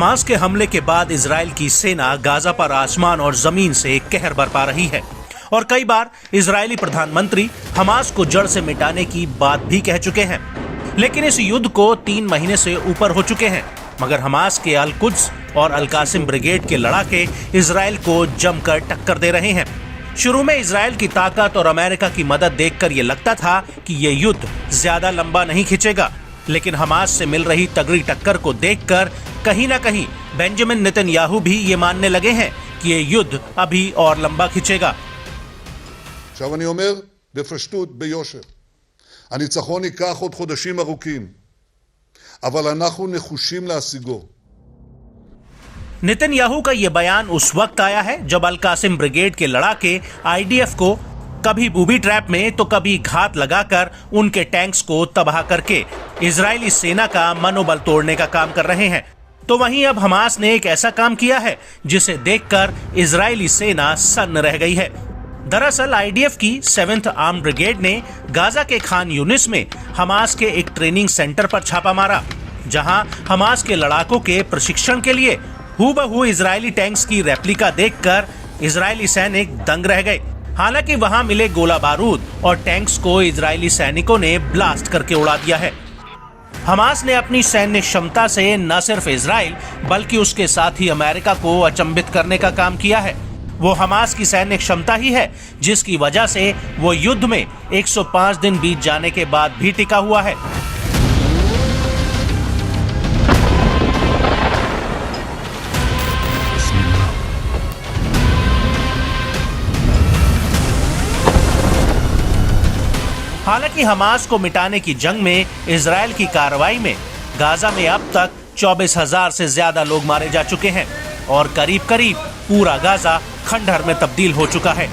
Hamas के हमले के बाद इजराइल की सेना गाजा पर आसमान और जमीन से कहर बरपा रही है और कई बार इजरायली प्रधानमंत्री हमास को जड़ से मिटाने की बात भी कह चुके हैं। लेकिन इस युद्ध को 3 महीने से ऊपर हो चुके हैं, मगर हमास के अल कुद्स और अल कासिम ब्रिगेड के लड़ाके इजराइल को जमकर टक्कर दे रहे हैं। शुरू में इजराइल की ताकत और अमेरिका की मदद देखकर ये लगता था कि ये युद्ध ज्यादा लंबा नहीं खिंचेगा, लेकिन हमास से मिल रही तगड़ी टक्कर को देखकर कहीं ना कहीं बेंजामिन नेतन्याहू भी ये मानने लगे हैं कि ये युद्ध अभी और लंबा खिंचेगा। עכשיו אני אומר בפשטות, ביושר, הניצחון ייקח עוד חודשים ארוכים, אבל אנחנו נחושים להשיגו. नेतन्याहू का ये बयान उस वक्त आया है जब अल कासिम ब्रिगेड के लड़ाके आईडीएफ को कभी बूबी ट्रैप में तो कभी घात लगाकर उनके टैंक्स को तबाह करके इजरायली सेना का मनोबल तोड़ने का काम कर रहे हैं। तो वहीं अब हमास ने एक ऐसा काम किया है जिसे देखकर इजरायली सेना सन्न रह गई है। दरअसल आईडीएफ की 7th आर्म्ड ब्रिगेड ने गाजा के खान यूनिस में हमास के एक ट्रेनिंग सेंटर पर छापा मारा, जहां हमास के लड़ाकों के प्रशिक्षण के लिए हूबहू इजरायली टैंक्स की रेप्लिका देखकर इजरायली सैनिक दंग रह गए। हालांकि वहां मिले गोला बारूद और टैंक्स को इजरायली सैनिकों ने ब्लास्ट करके उड़ा दिया है। हमास ने अपनी सैन्य क्षमता से न सिर्फ इजराइल बल्कि उसके साथ ही अमेरिका को अचंभित करने का काम किया है। वो हमास की सैन्य क्षमता ही है जिसकी वजह से वो युद्ध में 105 दिन बीत जाने के बाद भी टिका हुआ है। हालांकि हमास को मिटाने की जंग में इजराइल की कार्रवाई में गाजा में अब तक 24,000 से ज्यादा लोग मारे जा चुके हैं और करीब करीब पूरा गाजा खंडहर में तब्दील हो चुका है।